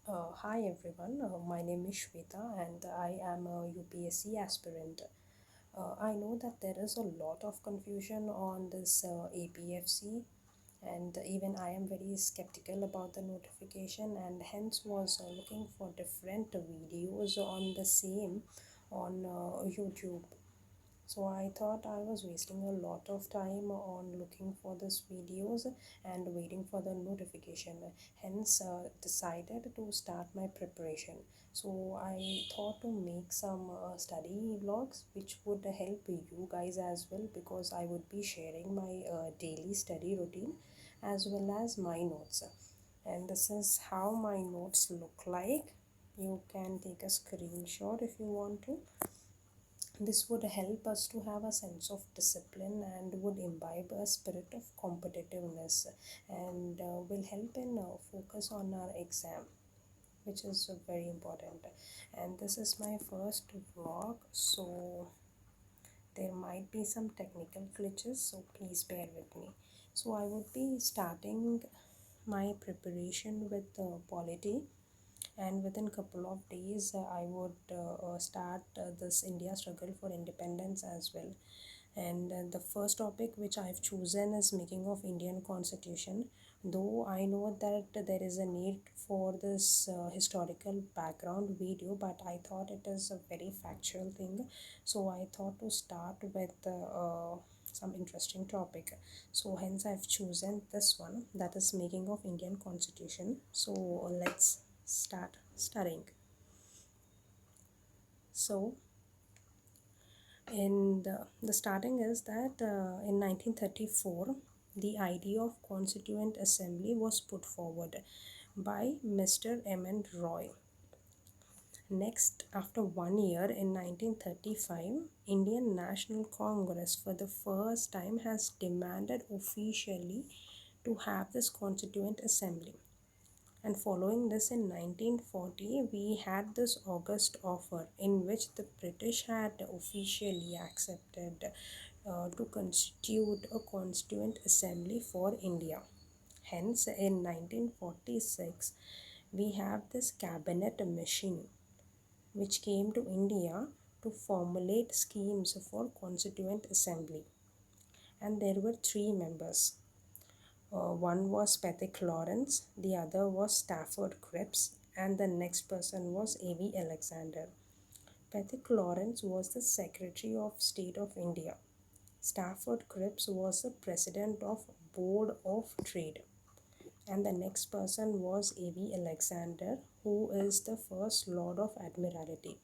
Hi everyone, my name is Shweta and I am a UPSC aspirant. I know that there is a lot of confusion on this APFC, and even I am very skeptical about the notification and hence was looking for different videos on the same on YouTube. So I thought I was wasting a lot of time on looking for these videos and waiting for the notification. Hence, decided to start my preparation. So I thought to make some study vlogs which would help you guys as well, because I would be sharing my daily study routine as well as my notes. And this is how my notes look like. You can take a screenshot if you want to. This would help us to have a sense of discipline and would imbibe a spirit of competitiveness, and will help in focus on our exam, which is very important. And this is my first vlog, so there might be some technical glitches, so please bear with me. So I would be starting my preparation with polity, and within couple of days I would start this India struggle for independence as well. And the first topic which I've chosen is making of Indian constitution, though I know that there is a need for this historical background video, but I thought it is a very factual thing, so I thought to start with some interesting topic. So hence I've chosen this one, that is making of Indian constitution. So let's start studying. So in the starting is that in 1934 the idea of constituent assembly was put forward by Mr. M.N. Roy. Next, after 1 year in 1935, Indian National Congress for the first time has demanded officially to have this constituent assembly. And following this, in 1940, we had this August offer in which the British had officially accepted to constitute a constituent assembly for India. Hence, in 1946, we have this cabinet mission which came to India to formulate schemes for constituent assembly. And there were three members. One was Pethick Lawrence, the other was Stafford Cripps, and the next person was A.V. Alexander. Pethick Lawrence was the Secretary of State of India. Stafford Cripps was the President of Board of Trade. And the next person was A.V. Alexander, who is the First Lord of Admiralty.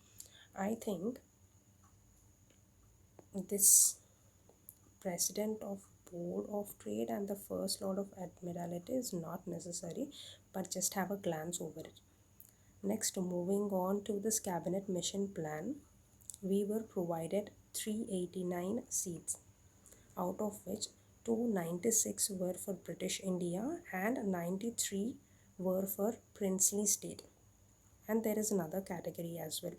I think this President of Board of Trade and the First Lord of Admiralty is not necessary, but just have a glance over it. Next, moving on to this cabinet mission plan, we were provided 389 seats, out of which 296 were for British India and 93 were for princely state. And there is another category as well.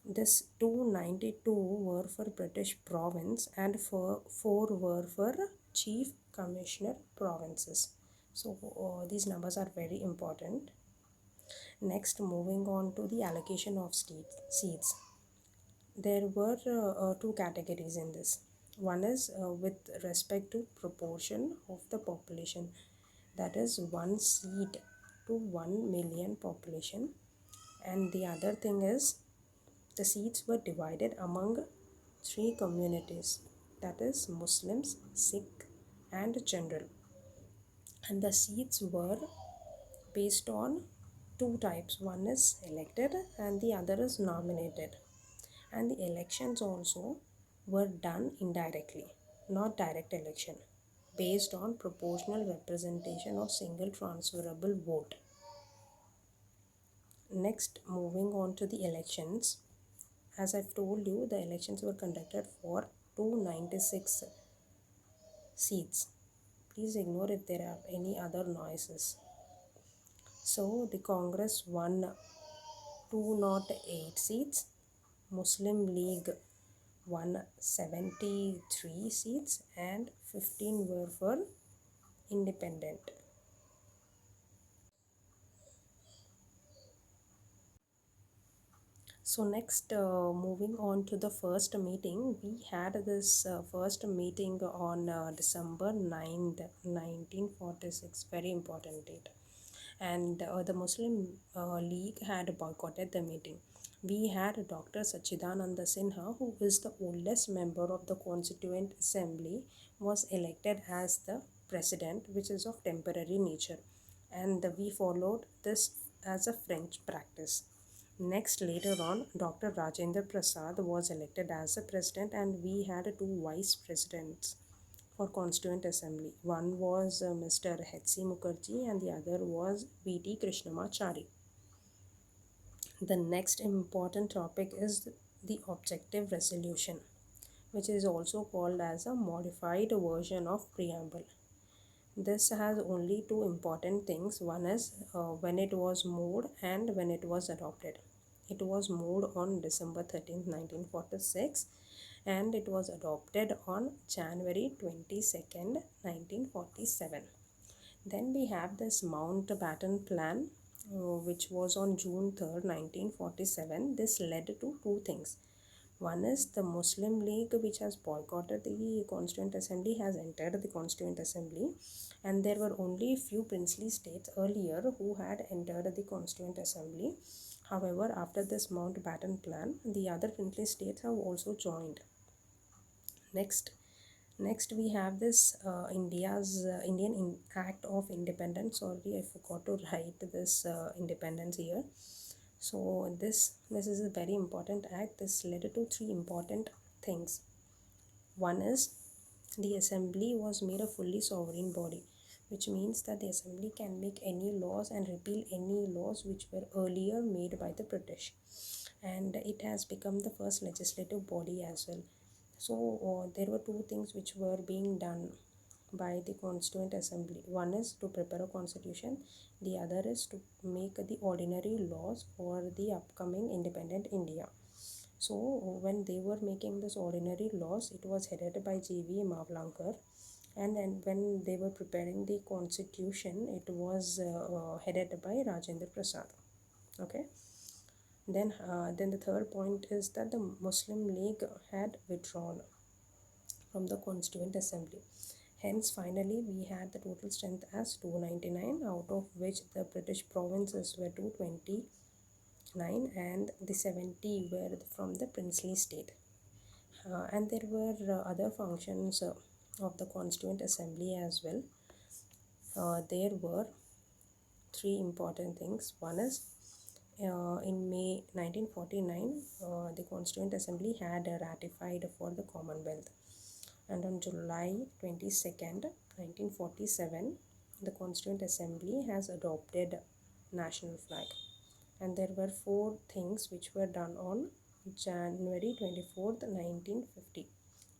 This 292 were for British province and 4 were for chief commissioner provinces. So these numbers are very important. Next, moving on to the allocation of seats. There were two categories in this. One is with respect to proportion of the population, that is 1 seat to 1 million population. And the other thing is the seats were divided among three communities, that is Muslims, Sikh, and General. And the seats were based on two types, one is elected and the other is nominated. And the elections also were done indirectly, not direct election, based on proportional representation of single transferable vote. Next, moving on to the elections. As I've told you, the elections were conducted for 296 seats. Please ignore if there are any other noises. So the Congress won 208 seats, Muslim League won 73 seats, and 15 were for independent. So next, moving on to the first meeting, we had this first meeting on December 9th, 1946, very important date. And the Muslim League had boycotted the meeting. We had Dr. Sachidananda Sinha, who is the oldest member of the Constituent Assembly, was elected as the president, which is of temporary nature. And we followed this as a French practice. Next, later on, Dr. Rajendra Prasad was elected as the president, and we had two vice presidents for Constituent Assembly. One was Mr. H.C. Mukherjee, and the other was V.T. Krishnamachari. The next important topic is the objective resolution, which is also called as a modified version of preamble. This has only two important things. One is when it was moved and when it was adopted. It was moved on December 13th, 1946, and it was adopted on January 22nd, 1947. Then we have this Mountbatten Plan, which was on June 3rd, 1947. This led to two things. One is the Muslim League, which has boycotted the Constituent Assembly, has entered the Constituent Assembly, and there were only few princely states earlier who had entered the Constituent Assembly. However, after this Mountbatten Plan, the other princely states have also joined. Next, we have this India's Indian Act of Independence. Sorry, I forgot to write this independence here. So this is a very important act. This led to three important things. One is the assembly was made a fully sovereign body, which means that the assembly can make any laws and repeal any laws which were earlier made by the British, and it has become the first legislative body as well. So there were two things which were being done by the Constituent Assembly. One is to prepare a constitution, the other is to make the ordinary laws for the upcoming independent India. So when they were making this ordinary laws, it was headed by G.V. Mavlankar, and then when they were preparing the constitution, it was headed by Rajendra Prasad. Okay. Then the third point is that the Muslim League had withdrawn from the Constituent Assembly. Hence, finally, we had the total strength as 299, out of which the British provinces were 229 and the 70 were from the princely state. And there were other functions of the Constituent Assembly as well. There were three important things. One is in May 1949, the Constituent Assembly had ratified for the Commonwealth, and on July 22nd, 1947, the Constituent Assembly has adopted national flag. And there were four things which were done on January 24th, 1950.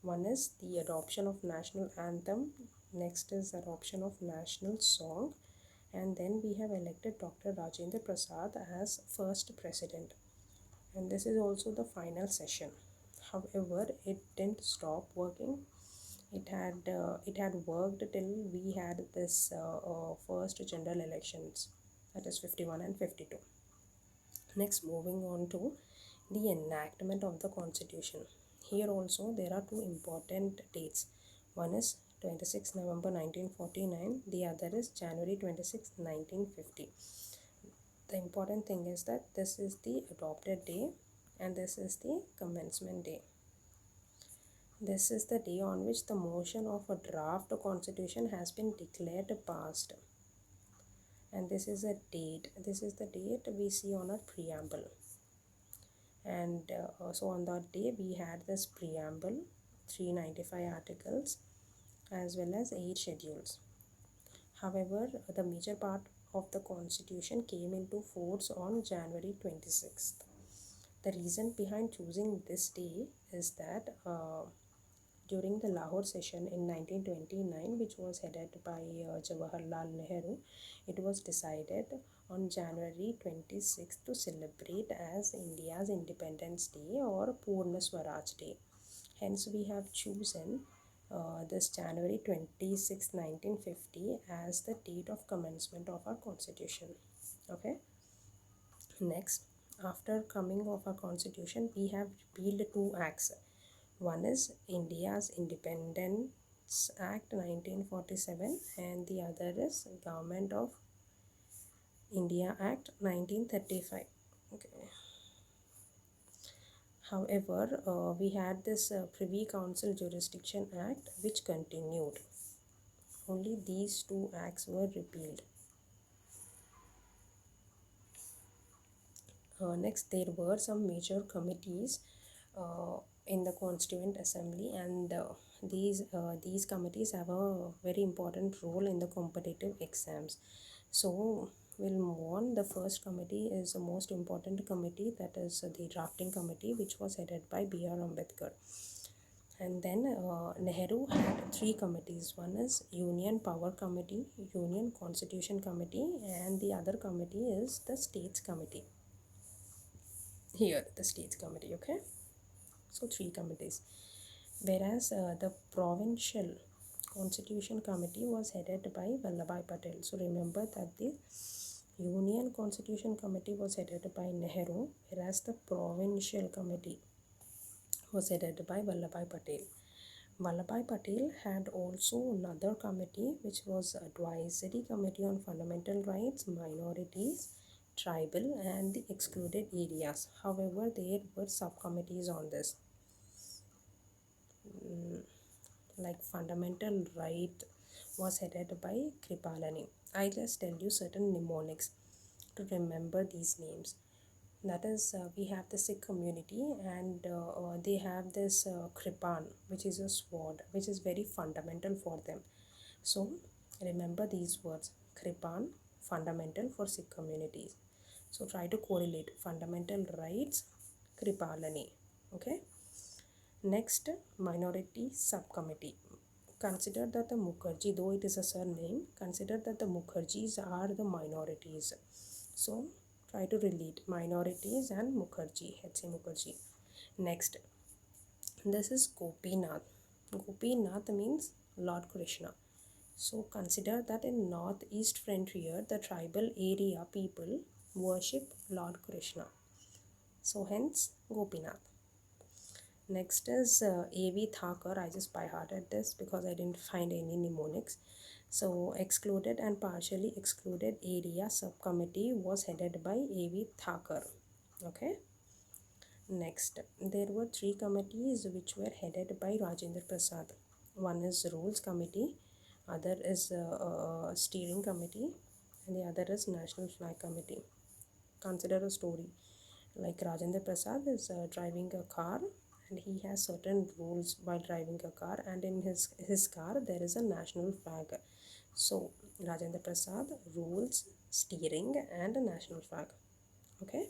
One is the adoption of national anthem, next is adoption of national song, and then we have elected Dr. Rajendra Prasad as first president. And this is also the final session. However, it didn't stop working. It had worked till we had this first general elections, that is 51 and 52. Next, moving on to the enactment of the constitution. Here also there are two important dates. One is 26 November 1949, the other is January 26, 1950. The important thing is that this is the adopted day and this is the commencement day. This is the day on which the motion of a draft constitution has been declared passed. And this is a date. This is the date we see on our preamble. And so on that day we had this preamble, 395 articles as well as 8 schedules. However, the major part of the constitution came into force on January 26th. The reason behind choosing this day is that during the Lahore session in 1929, which was headed by Jawaharlal Nehru, it was decided on January 26th to celebrate as India's Independence Day or Purna Swaraj Day. Hence, we have chosen this January 26, 1950 as the date of commencement of our constitution. Okay. Next, after coming of our constitution, we have repealed two acts. One is India's Independence Act 1947 and the other is Government of India Act 1935. Okay. However, we had this Privy Council Jurisdiction Act which continued. Only these two acts were repealed. Next, there were some major committees in the Constituent Assembly, and these committees have a very important role in the competitive exams. So we'll move on. The first committee is the most important committee, that is the drafting committee, which was headed by B.R. Ambedkar. And then Nehru had three committees. One is Union Power Committee, Union Constitution Committee, and the other committee is the States Committee. Here, the States Committee, okay? So, three committees. Whereas the Provincial Constitution Committee was headed by Vallabhbhai Patel. So, remember that the Union Constitution Committee was headed by Nehru, whereas the Provincial Committee was headed by Vallabhbhai Patel. Vallabhbhai Patel had also another committee which was Advisory Committee on Fundamental Rights, Minorities, Tribal and the Excluded Areas. However, there were subcommittees on this. Like Fundamental Right was headed by Kripalani. I just tell you certain mnemonics to remember these names. That is, we have the Sikh community and they have this kripan, which is a sword, which is very fundamental for them. So remember these words: kripan, fundamental for Sikh communities. So try to correlate fundamental rights, kripalani. Okay. Next, minority subcommittee. Consider that the Mukherjee, though it is a surname, consider that the Mukherjees are the minorities. So try to relate minorities and Mukherjee, H.C. Mukherjee. Next, this is Gopinath. Gopinath means Lord Krishna. So consider that in northeast frontier, the tribal area people worship Lord Krishna. So hence Gopinath. Next is A.V. Thakur. I just by hearted this because I didn't find any mnemonics. So excluded and partially excluded area subcommittee was headed by A.V. Thakur. Okay. Next, there were three committees which were headed by Rajendra Prasad. One is Rules Committee, other is Steering Committee, and the other is National Flag Committee. Consider a story. Like Rajendra Prasad is driving a car and he has certain rules while driving a car, and in his car there is a national flag. So Rajendra Prasad, rules, steering and a national flag. Okay.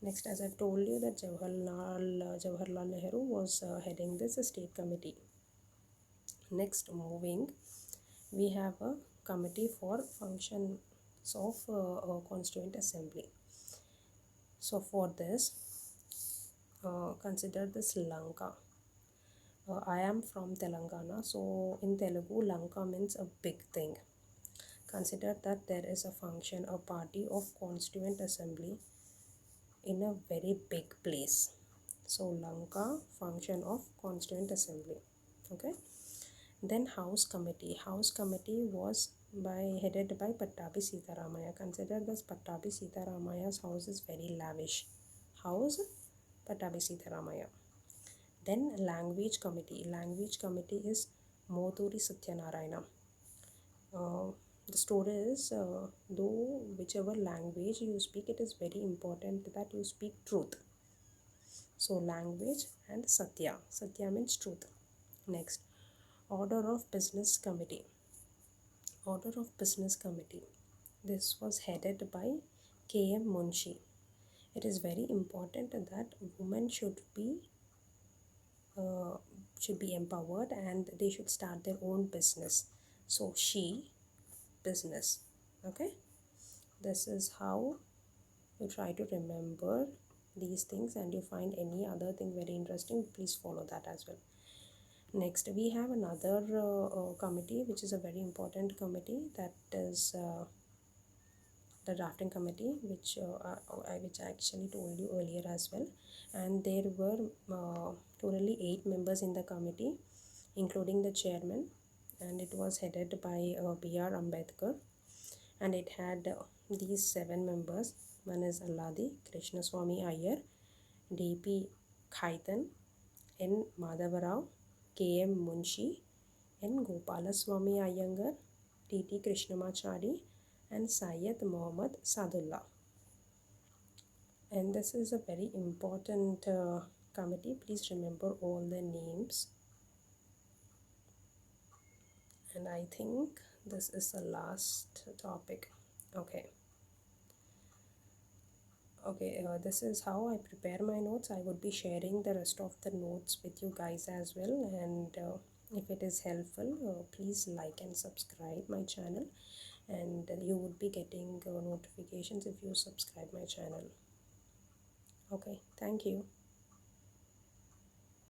Next, as I've told you that Jawaharlal Nehru was heading this state committee. Next, moving, we have a committee for functions of Constituent Assembly. So for this, consider this Lanka. I am from Telangana, so in Telugu, Lanka means a big thing. Consider that there is a function, a party of Constituent Assembly in a very big place. So Lanka, function of Constituent Assembly. Okay. Then House Committee. House Committee was headed by Pattabi Sitaramaya. Consider this Pattabi Sitaramaya's house is very lavish. House Pattabi Sitaramaya. Then Language Committee. Language Committee is Moturi Satyanarayana. The story is, though whichever language you speak, it is very important that you speak truth. So language and Satya. Satya means truth. Next, Order of Business Committee. Order of Business Committee. This was headed by K.M. Munshi. It is very important that women should be empowered and they should start their own business. So she business. Okay. This is how you try to remember these things, and you find any other thing very interesting, please follow that as well. Next, we have another committee which is a very important committee, that is the drafting committee, which I actually told you earlier as well. And there were totally 8 members in the committee, including the chairman, and it was headed by B.R. Ambedkar, and it had these 7 members. One is Alladi Krishnaswamy Iyer, D.P. Khaitan, N. Madhavarao, K.M. Munshi, N. Gopalaswamy Iyengar, T.T. Krishnamachari, and Syed Muhammad Sadullah. And this is a very important committee. Please remember all the names. And I think this is the last topic. Okay, this is how I prepare my notes. I would be sharing the rest of the notes with you guys as well, and if it is helpful, please like and subscribe my channel, and you would be getting notifications if you subscribe my channel. Okay, thank you.